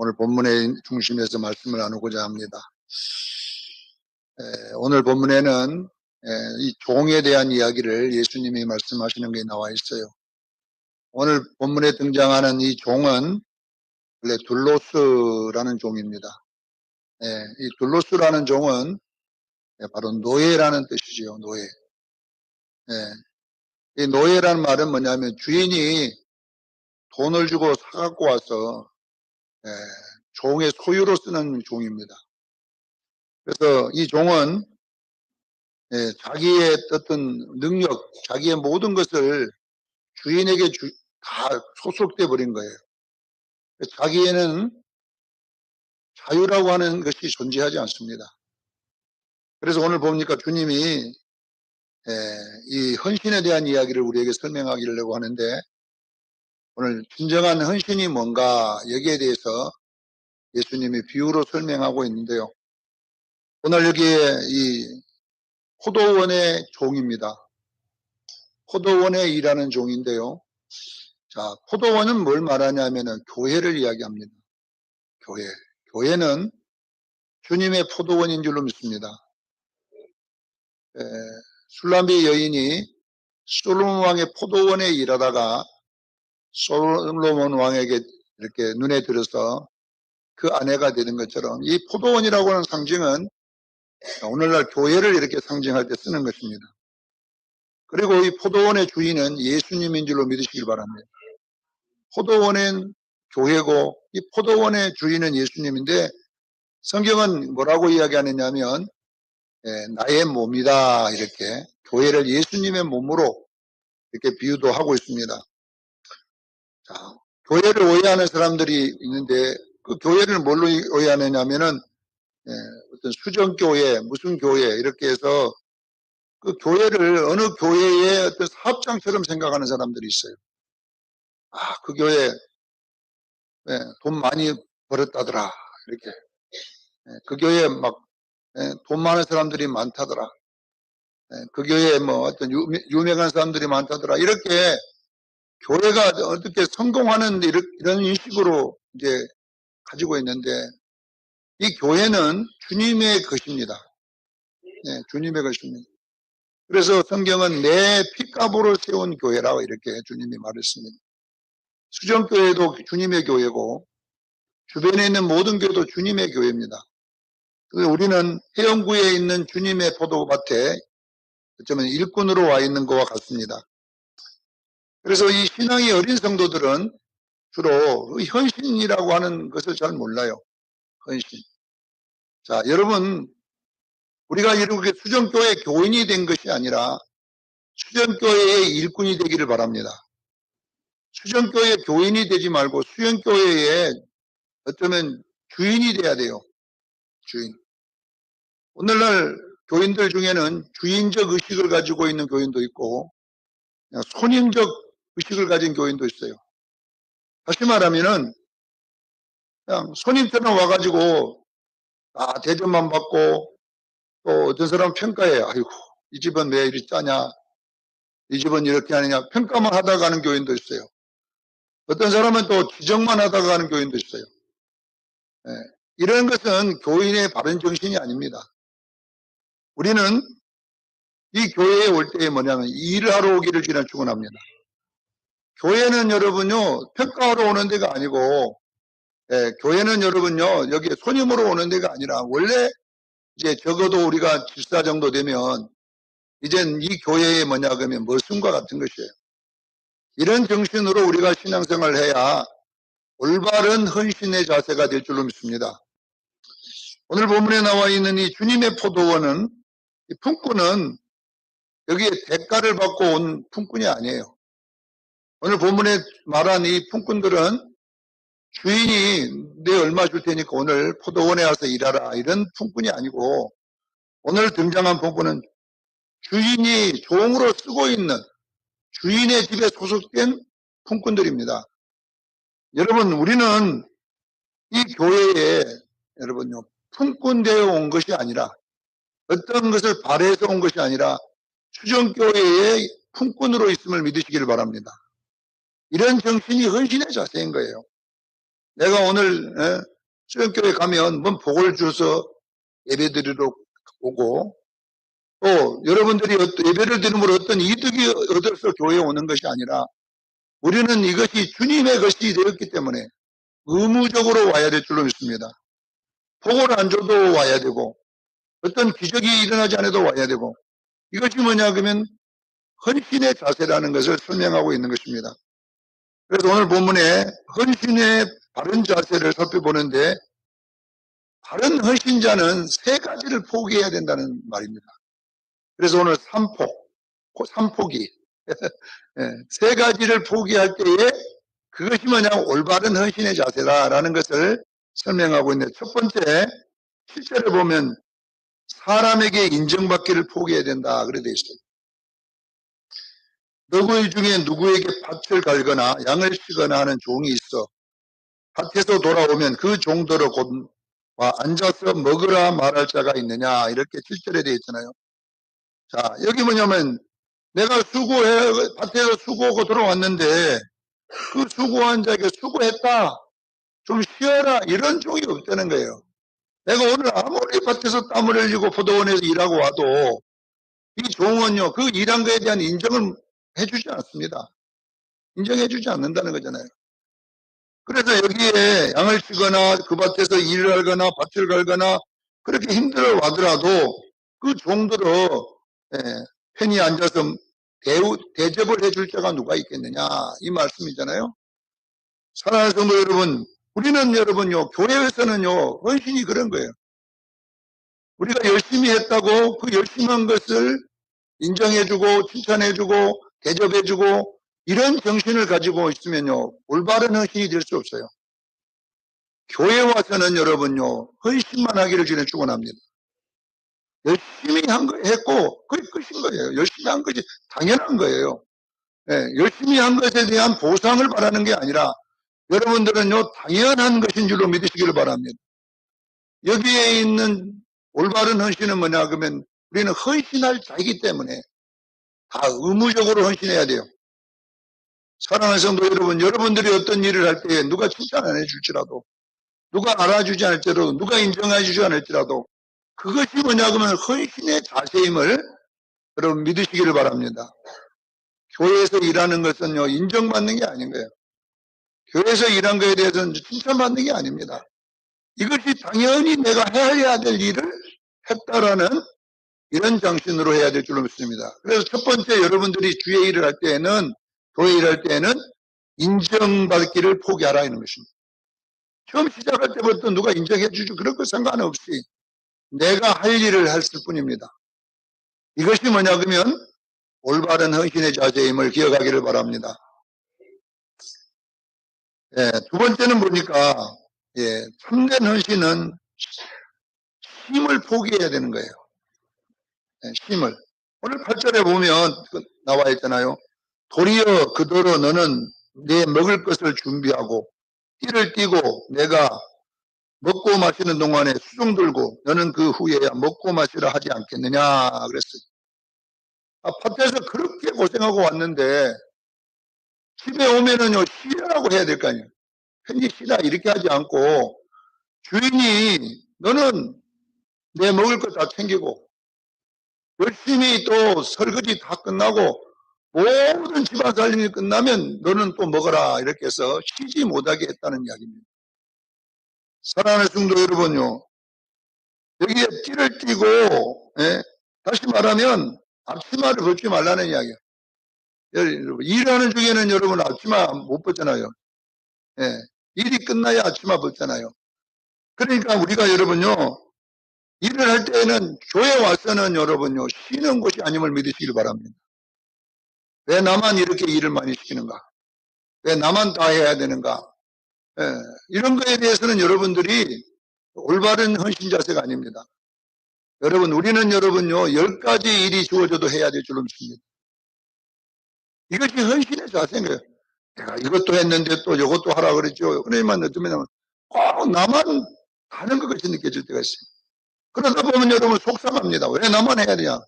오늘 본문의 중심에서 말씀을 나누고자 합니다. 오늘 본문에는 이 종에 대한 이야기를 예수님이 말씀하시는 게 나와 있어요. 오늘 본문에 등장하는 이 종은 원래 둘로스라는 종입니다. 이 둘로스라는 종은 바로 노예라는 뜻이지요. 노예. 이 노예라는 말은 뭐냐면 주인이 돈을 주고 사갖고 와서 종의 소유로 쓰는 종입니다. 그래서 이 종은 자기의 어떤 능력, 자기의 모든 것을 주인에게 다 소속돼 버린 거예요. 자기에는 자유라고 하는 것이 존재하지 않습니다. 그래서 오늘 보니까 주님이 이 헌신에 대한 이야기를 우리에게 설명하려고 하는데, 오늘 진정한 헌신이 뭔가 여기에 대해서 예수님이 비유로 설명하고 있는데요. 오늘 여기에 이 포도원의 종입니다. 포도원에 일하는 종인데요. 자, 포도원은 뭘 말하냐면은 교회를 이야기합니다. 교회. 교회는 주님의 포도원인 줄로 믿습니다. 술람비 여인이 솔로몬 왕의 포도원에 일하다가 솔로몬 왕에게 이렇게 눈에 들어서 그 아내가 되는 것처럼, 이 포도원이라고 하는 상징은 오늘날 교회를 이렇게 상징할 때 쓰는 것입니다. 그리고 이 포도원의 주인은 예수님인 줄로 믿으시길 바랍니다. 포도원은 교회고 이 포도원의 주인은 예수님인데, 성경은 뭐라고 이야기하느냐면 나의 몸이다, 이렇게 교회를 예수님의 몸으로 이렇게 비유도 하고 있습니다. 자, 교회를 오해하는 사람들이 있는데, 그 교회를 뭘로 오해하느냐면은 어떤 수정교회, 무슨 교회 이렇게 해서 그 교회를 어느 교회의 어떤 사업장처럼 생각하는 사람들이 있어요. 아, 그 교회 돈 많이 벌었다더라, 이렇게. 그 교회에 막 돈 많은 사람들이 많다더라. 그 교회에 뭐 어떤 유명한 사람들이 많다더라. 이렇게 교회가 어떻게 성공하는 이런 인식으로 이제 가지고 있는데, 이 교회는 주님의 것입니다. 주님의 것입니다. 그래서 성경은 내 피값으로 세운 교회라고 이렇게 주님이 말했습니다. 수정교회도 주님의 교회고 주변에 있는 모든 교회도 주님의 교회입니다. 우리는 해영구에 있는 주님의 포도밭에 어쩌면 일꾼으로 와 있는 것과 같습니다. 그래서 이 신앙이 어린 성도들은 주로 헌신이라고 하는 것을 잘 몰라요. 헌신. 자, 여러분, 우리가 이렇게 수정교회 교인이 된 것이 아니라 수정교회의 일꾼이 되기를 바랍니다. 수정교회 교인이 되지 말고 수영교회의 어쩌면 주인이 돼야 돼요. 주인. 오늘날 교인들 중에는 주인적 의식을 가지고 있는 교인도 있고 그냥 손님적 의식을 가진 교인도 있어요. 다시 말하면은 그냥 손님처럼 와가지고 대접만 받고, 또 어떤 사람은 평가해. 아이고, 이 집은 왜 이리 짜냐, 이 집은 이렇게 하느냐, 평가만 하다가 가는 교인도 있어요. 어떤 사람은 또 지적만 하다가 가는 교인도 있어요. 이런 것은 교인의 바른 정신이 아닙니다. 우리는 이 교회에 올 때에 뭐냐면 일을 하러 오기를 축원합니다. 교회는 여러분요, 평가하러 오는 데가 아니고, 교회는 여러분요, 여기 손님으로 오는 데가 아니라, 원래 이제 적어도 우리가 집사 정도 되면 이젠 이 교회에 뭐냐 그러면 머슴과 같은 것이에요. 이런 정신으로 우리가 신앙생활을 해야 올바른 헌신의 자세가 될 줄로 믿습니다. 오늘 본문에 나와 있는 이 주님의 포도원은, 이 품꾼은 여기에 대가를 받고 온 품꾼이 아니에요. 오늘 본문에 말한 이 품꾼들은 주인이 내 얼마 줄 테니까 오늘 포도원에 와서 일하라, 이런 품꾼이 아니고, 오늘 등장한 품꾼은 주인이 종으로 쓰고 있는 주인의 집에 소속된 품꾼들입니다. 여러분, 우리는 이 교회에 여러분요, 품꾼 되어 온 것이 아니라, 어떤 것을 바래서 온 것이 아니라 수정교회의 품꾼으로 있음을 믿으시기를 바랍니다. 이런 정신이 헌신의 자세인 거예요. 내가 오늘 수영교회 가면 뭔 복을 주서 예배드리러 오고, 또 여러분들이 예배를 드림으로 어떤 이득이 얻어서 교회에 오는 것이 아니라 우리는 이것이 주님의 것이 되었기 때문에 의무적으로 와야 될 줄로 믿습니다. 복을 안 줘도 와야 되고 어떤 기적이 일어나지 않아도 와야 되고, 이것이 뭐냐 그러면 헌신의 자세라는 것을 설명하고 있는 것입니다. 그래서 오늘 본문에 헌신의 바른 자세를 살펴보는데, 바른 헌신자는 세 가지를 포기해야 된다는 말입니다. 그래서 오늘 삼포기 세 가지를 포기할 때에 그것이 뭐냐, 올바른 헌신의 자세다라는 것을 설명하고 있는데, 첫 번째 7절에 보면 사람에게 인정받기를 포기해야 된다 그래 되어 있어요. 너희 중에 누구에게 밭을 갈거나 양을 치거나 하는 종이 있어 밭에서 돌아오면 그 종들을 곧 와 앉아서 먹으라 말할 자가 있느냐, 이렇게 7절에 되어 있잖아요. 자, 여기 뭐냐면 내가 밭에서 수고하고 들어왔는데 그 수고한 자에게 수고했다, 좀 쉬어라, 이런 종이 없다는 거예요. 내가 오늘 아무리 밭에서 땀을 흘리고 포도원에서 일하고 와도 이 종은요, 그 일한 거에 대한 인정을 해주지 않습니다. 인정해주지 않는다는 거잖아요. 그래서 여기에 양을 치거나 그 밭에서 일을 하거나 밭을 갈거나 그렇게 힘들어 하더라도 그 종들은 편히 앉아서 대접을 해줄 자가 누가 있겠느냐, 이 말씀이잖아요. 사랑하는 성도 여러분, 우리는 여러분요, 교회에서는요, 헌신이 그런 거예요. 우리가 열심히 했다고 그 열심히 한 것을 인정해주고 칭찬해주고 대접해주고 이런 정신을 가지고 있으면요, 올바른 헌신이 될 수 없어요. 교회 와서는 여러분요, 헌신만 하기를 주는 축원합니다. 열심히 했고 그게 끝인 거예요. 열심히 한 것이 당연한 거예요. 열심히 한 것에 대한 보상을 바라는 게 아니라 여러분들은요, 당연한 것인 줄로 믿으시기를 바랍니다. 여기에 있는 올바른 헌신은 뭐냐 그러면 우리는 헌신할 자이기 때문에 다 의무적으로 헌신해야 돼요. 사랑하는 성도 여러분, 여러분들이 어떤 일을 할 때 누가 칭찬 안 해줄지라도, 누가 알아주지 않을지라도, 누가 인정해주지 않을지라도 그것이 뭐냐 그러면 헌신의 자세임을 여러분 믿으시기를 바랍니다. 교회에서 일하는 것은요, 인정받는 게 아닌 거예요. 교회에서 일한 거에 대해서는 칭찬받는 게 아닙니다. 이것이 당연히 내가 해야 될 일을 했다라는 이런 정신으로 해야 될 줄로 믿습니다. 그래서 첫 번째, 여러분들이 주의 일을 할 때에는, 교회 일을 할 때에는 인정받기를 포기하라 이런 것입니다. 처음 시작할 때부터 누가 인정해 주죠, 그런 거 상관없이 내가 할 일을 했을 뿐입니다. 이것이 뭐냐 그러면 올바른 헌신의 자세임을 기억하기를 바랍니다. 두 번째는 보니까 참된 헌신은 힘을 포기해야 되는 거예요. 힘을. 오늘 8절에 보면 나와 있잖아요. 도리어 그더러 너는 내 먹을 것을 준비하고 띠를 띠고 내가 먹고 마시는 동안에 수종 들고 너는 그 후에야 먹고 마시라 하지 않겠느냐 그랬어요. 밭에서 그렇게 고생하고 왔는데 집에 오면은요, 쉬라고 해야 될 거 아니에요. 편히 쉬라 이렇게 하지 않고 주인이 너는 내 먹을 것 다 챙기고 열심히 또 설거지 다 끝나고 모든 집안 살림이 끝나면 너는 또 먹어라 이렇게 해서 쉬지 못하게 했다는 이야기입니다. 사랑하는 성도 여러분요, 여기에 띠를 띠고 다시 말하면 앞치마를 벗지 말라는 이야기예요. 일하는 중에는 여러분 앞치마 못 벗잖아요. 일이 끝나야 앞치마 벗잖아요. 그러니까 우리가 여러분요, 일을 할 때는 교회 와서는 여러분요, 쉬는 곳이 아님을 믿으시길 바랍니다. 왜 나만 이렇게 일을 많이 시키는가? 왜 나만 다 해야 되는가? 이런 거에 대해서는 여러분들이 올바른 헌신 자세가 아닙니다. 여러분, 우리는 여러분요, 10가지 일이 주어져도 해야 될 줄로 믿습니다. 이것이 헌신의 자세인 거예요. 내가 이것도 했는데 또 이것도 하라 그랬죠. 그러면 어쩌면 꼭 나만 하는 것 같이 느껴질 때가 있어요. 그러다 보면 여러분 속상합니다. 왜 나만 해야 되냐?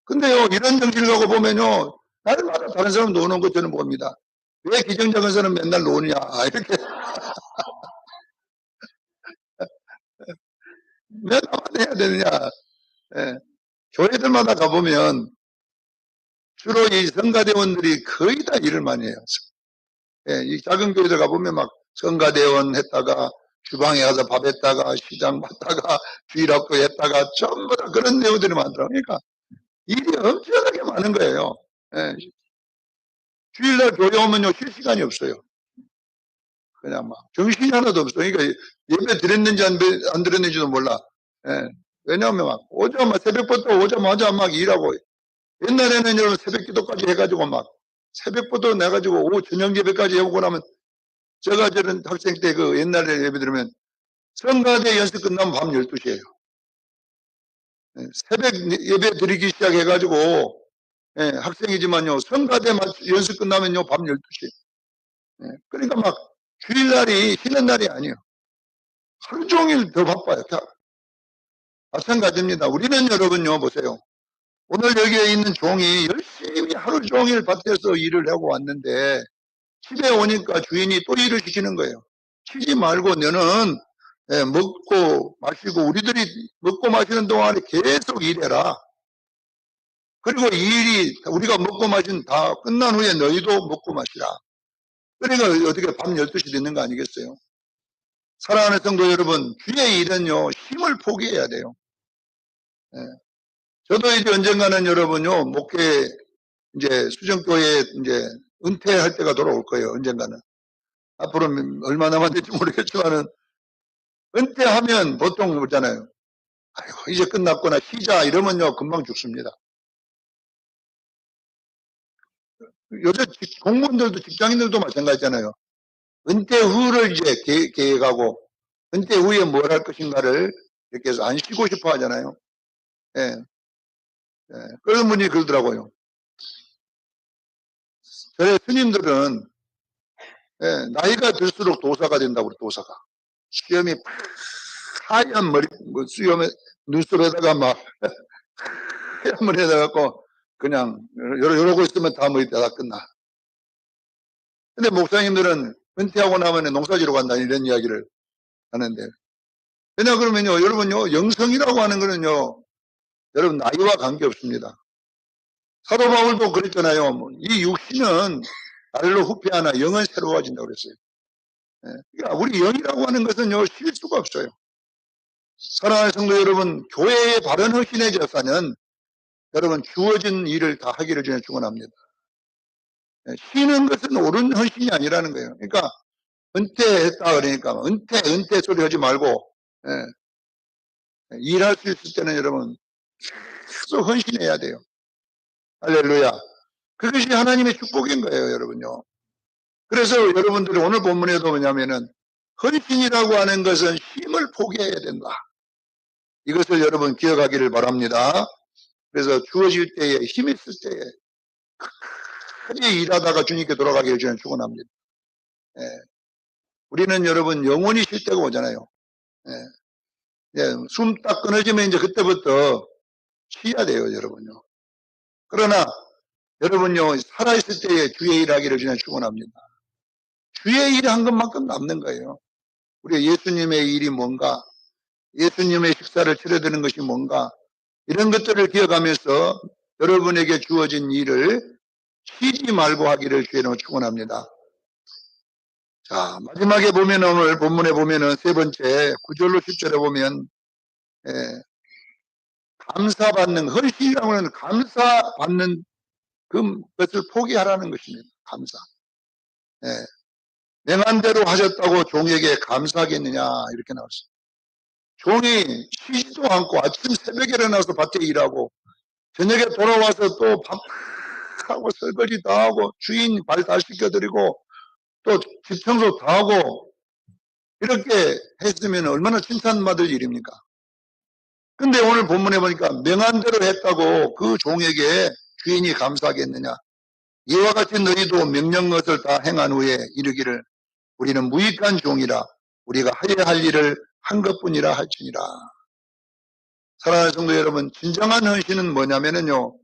근데요, 이런 정신을 갖고 보면요, 날마다 다른 사람 노는 거 저는 봅니다. 왜 기정작은 사람 맨날 노느냐? 이렇게. 해야 되느냐. 예. 교회들마다 가보면 주로 이 성가대원들이 거의 다 일을 많이 해요. 예, 이 작은 교회들 가보면 막 성가대원 했다가 주방에 가서 밥 했다가 시장 봤다가 주일학교 했다가 전부 다 그런 내용들이 많더라고요. 그러니까 일이 엄청나게 많은 거예요. 예, 주일날 교회 오면요 쉴 시간이 없어요. 그냥 막 정신이 하나도 없어요. 그러니까 예배 드렸는지 안 드렸는지도 몰라. 예, 왜냐하면 막 오자마자 새벽부터 오자마자 막 일하고 옛날에는 여러분 새벽 기도까지 해가지고 막 새벽부터 내가지고 오후 저녁 예배까지 해오고 나면 제가 저런 학생 때 그 옛날에 예배 드리면 성가대 연습 끝나면 밤 12시에요. 새벽 예배 드리기 시작해가지고 학생이지만요 성가대 연습 끝나면요 밤 12시. 그러니까 막 주일날이 쉬는 날이 아니에요. 하루 종일 더 바빠요. 마찬가지입니다. 우리는 여러분요 보세요. 오늘 여기에 있는 종이 열심히 하루 종일 밭에서 일을 하고 왔는데 집에 오니까 주인이 또 일을 시키는 거예요. 쉬지 말고 너는 먹고 마시고 우리들이 먹고 마시는 동안에 계속 일해라. 그리고 이 일이 우리가 먹고 마신 다 끝난 후에 너희도 먹고 마시라. 그러니까 어떻게 밤 12시 됐는 거 아니겠어요? 사랑하는 성도 여러분, 주의 일은요 힘을 포기해야 돼요. 예. 저도 이제 언젠가는 여러분요 목회 이제 수정교회 이제 은퇴할 때가 돌아올 거예요. 언젠가는. 앞으로 얼마 남았는지 모르겠지만은 은퇴하면 보통 그러잖아요. 아이고, 이제 끝났구나, 쉬자, 이러면요, 금방 죽습니다. 요새 공무원들도 직장인들도 마찬가지잖아요. 은퇴 후를 이제 계획하고, 은퇴 후에 뭘 할 것인가를 이렇게 해서 안 쉬고 싶어 하잖아요. 예. 예. 그런 분이 그러더라고요. 저희 스님들은, 예, 나이가 들수록 도사가 된다고 그래, 도사가. 수염이 하얀 머리, 수염에, 눈썹에다가 막, 하얀 머리에다가 갖고, 그냥, 이러고 있으면 다 머리 다 끝나. 근데 목사님들은 은퇴하고 나면 농사지러 간다 이런 이야기를 하는데 왜냐 그러면요 여러분요 영성이라고 하는 거는요 여러분 나이와 관계없습니다. 사도 바울도 그랬잖아요. 이 육신은 날로 후패하나 영은 새로워진다고 그랬어요. 그러니까 우리 영이라고 하는 것은요 쉴 수가 없어요. 사랑하는 성도 여러분, 교회의 바른 헌신의 제사는 여러분 주어진 일을 다 하기를 저는 축원합니다. 쉬는 것은 옳은 헌신이 아니라는 거예요. 그러니까 은퇴했다 그러니까 은퇴 소리 하지 말고 일할 수 있을 때는 여러분 계속 헌신해야 돼요. 할렐루야. 그것이 하나님의 축복인 거예요, 여러분요. 그래서 여러분들이 오늘 본문에도 뭐냐면은 헌신이라고 하는 것은 힘을 포기해야 된다. 이것을 여러분 기억하기를 바랍니다. 그래서 주어질 때에 힘 있을 때에 크게 일하다가 주님께 돌아가기를 저는 축원합니다. 우리는 여러분 영원히 쉴 때가 오잖아요. 숨 딱 끊어지면 이제 그때부터 쉬어야 돼요, 여러분요. 그러나 여러분요 살아있을 때에 주의 일하기를 저는 축원합니다. 주의 일을 한 것만큼 남는 거예요. 우리 예수님의 일이 뭔가, 예수님의 식사를 차려드는 것이 뭔가 이런 것들을 기억하면서 여러분에게 주어진 일을 쉬지 말고 하기를 주의로 축원합니다. 자, 마지막에 보면 오늘 본문에 보면은 세 번째 9절로 10절에 보면 감사받는, 헌신이라고 하는 감사받는 그것을 포기하라는 것입니다. 감사. 명한 대로 하셨다고 종에게 감사하겠느냐 이렇게 나왔어요. 종이 쉬지도 않고 아침 새벽에 일어나서 밭에 일하고 저녁에 돌아와서 또 밥하고 설거지 다 하고 주인 발 다 씻겨드리고 또 집 청소 다 하고 이렇게 했으면 얼마나 칭찬받을 일입니까? 근데 오늘 본문에 보니까 명한 대로 했다고 그 종에게 주인이 감사하겠느냐. 이와 같이 너희도 명령 것을 다 행한 후에 이르기를 우리는 무익한 종이라 우리가 하여야 할 일을 한 것뿐이라 할지니라. 사랑하는 성도 여러분, 진정한 헌신은 뭐냐면요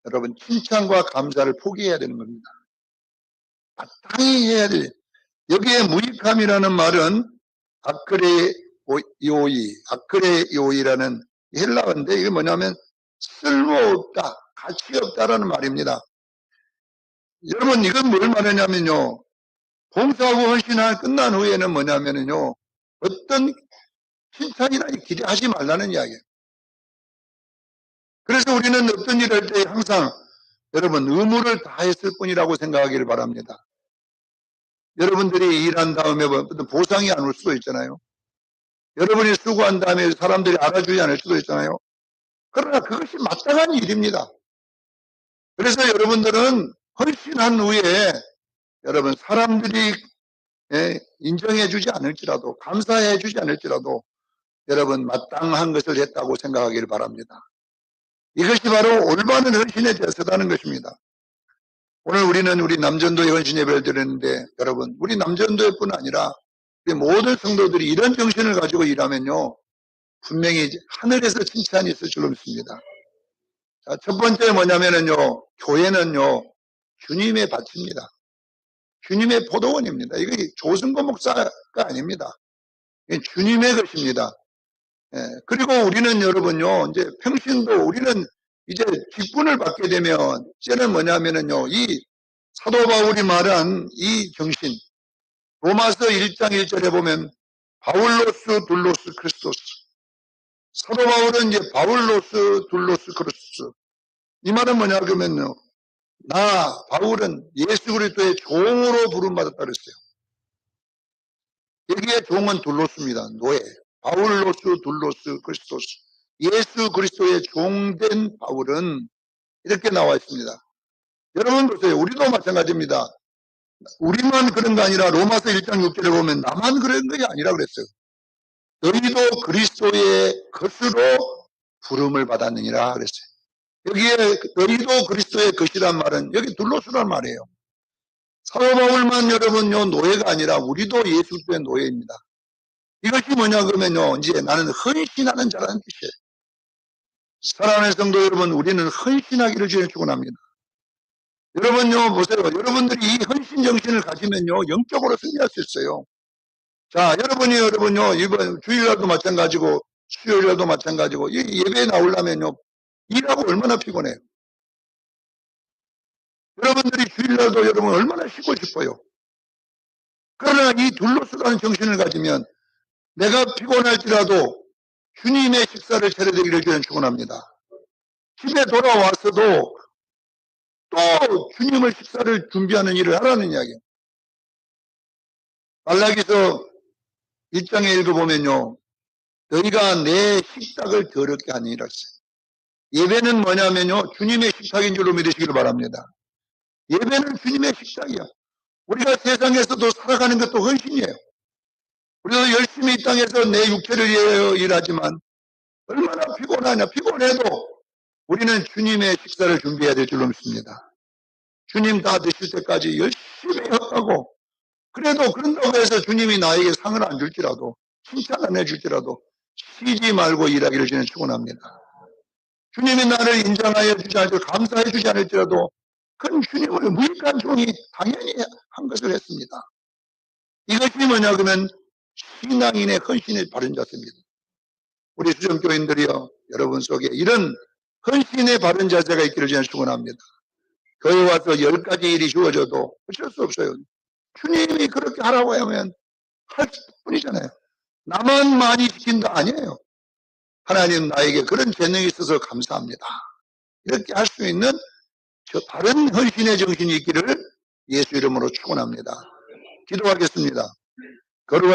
여러분 칭찬과 감사를 포기해야 되는 겁니다. 마땅히 해야 돼. 여기에 무익함이라는 말은 박근혜 이오이, 아크레 이오이라는 헬라어인데 이게 뭐냐면 쓸모없다, 가치 없다라는 말입니다. 여러분 이건 뭘 말하냐면요. 봉사하고 헌신이 끝난 후에는 뭐냐면요. 어떤 칭찬이나 기대하지 말라는 이야기예요. 그래서 우리는 어떤 일을 할 때 항상 여러분 의무를 다했을 뿐이라고 생각하기를 바랍니다. 여러분들이 일한 다음에 어떤 보상이 안 올 수도 있잖아요. 여러분이 수고한 다음에 사람들이 알아주지 않을 수도 있잖아요. 그러나 그것이 마땅한 일입니다. 그래서 여러분들은 헌신한 후에 여러분 사람들이 인정해주지 않을지라도 감사해주지 않을지라도 여러분 마땅한 것을 했다고 생각하기를 바랍니다. 이것이 바로 올바른 헌신의 대세라는 것입니다. 오늘 우리는 우리 남전도의 헌신 예배를 드렸는데 여러분 우리 남전도뿐 아니라 우리 모든 성도들이 이런 정신을 가지고 일하면요 분명히 하늘에서 칭찬이 있을 줄로 믿습니다. 자, 첫 번째 뭐냐면요 교회는요 주님의 밭입니다. 주님의 포도원입니다. 이게 조승고 목사가 아닙니다. 이게 주님의 것입니다. 그리고 우리는 여러분요 이제 평신도 우리는 이제 직분을 받게 되면 이제는 뭐냐면요 이 사도 바울이 말한 이 정신 로마서 1장 1절에 보면 바울로스 둘로스 크리스토스 사도 바울은 이제 바울로스 둘로스 크리스토스 이 말은 뭐냐 그러면요 나 바울은 예수 그리스도의 종으로 부름받았다 그랬어요. 여기에 종은 둘로스입니다. 노예 바울로스 둘로스 크리스토스 예수 그리스도의 종된 바울은 이렇게 나와 있습니다. 여러분 보세요. 우리도 마찬가지입니다. 우리만 그런 거 아니라 로마서 1장 6절에 보면 나만 그런 것이 아니라 그랬어요. 너희도 그리스도의 것으로 부름을 받았느니라 그랬어요. 여기에 너희도 그리스도의 것이란 말은 여기 둘로스란 말이에요. 사도 바울만 여러분요 노예가 아니라 우리도 예수 그리스도의 노예입니다. 이것이 뭐냐 그러면요 이제 나는 헌신하는 자라는 뜻이에요. 사랑하는 성도 여러분 우리는 헌신하기를 주에 축원합니다. 여러분요 보세요. 여러분들이 이 헌신 정신을 가지면요 영적으로 승리할 수 있어요. 자 여러분요 이번 주일날도 마찬가지고 수요일날도 마찬가지고 이 예배에 나오려면요 일하고 얼마나 피곤해요. 여러분들이 주일날도 여러분 얼마나 쉬고 싶어요. 그러나 이 둘로스라는 정신을 가지면 내가 피곤할지라도 주님의 식사를 차려드리기를 저는 축원합니다. 집에 돌아와서도 또 주님을 식사를 준비하는 일을 하라는 이야기예요. 말라기서 1장에 읽어보면요. 너희가 내 식탁을 더럽게 하니라 했어요. 예배는 뭐냐면요. 주님의 식탁인 줄로 믿으시기를 바랍니다. 예배는 주님의 식탁이야. 우리가 세상에서도 살아가는 것도 헌신이에요. 우리도 열심히 이 땅에서 내 육체를 위하여 일하지만 얼마나 피곤하냐. 피곤해도 우리는 주님의 식사를 준비해야 될 줄로 믿습니다. 주님 다 드실 때까지 열심히 하고 그래도 그런다고 해서 주님이 나에게 상을 안 줄지라도 칭찬 안 해줄지라도 쉬지 말고 일하기를 저는 축원합니다. 주님이 나를 인정하여 주지 않을지라도 감사해 주지 않을지라도 그건 주님을 무익한 종이 당연히 한 것을 했습니다. 이것이 뭐냐 그러면 신앙인의 헌신의 바른 자세입니다. 우리 수정교인들이요 여러분 속에 이런 헌신의 바른 자세가 있기를 저는 축원합니다. 교회 와서 10가지 일이 주어져도 어쩔 수 없어요. 주님이 그렇게 하라고 하면 할 뿐이잖아요. 나만 많이 시킨다 아니에요. 하나님 나에게 그런 재능이 있어서 감사합니다. 이렇게 할 수 있는 저 다른 헌신의 정신이 있기를 예수 이름으로 축원합니다. 기도하겠습니다. 거룩한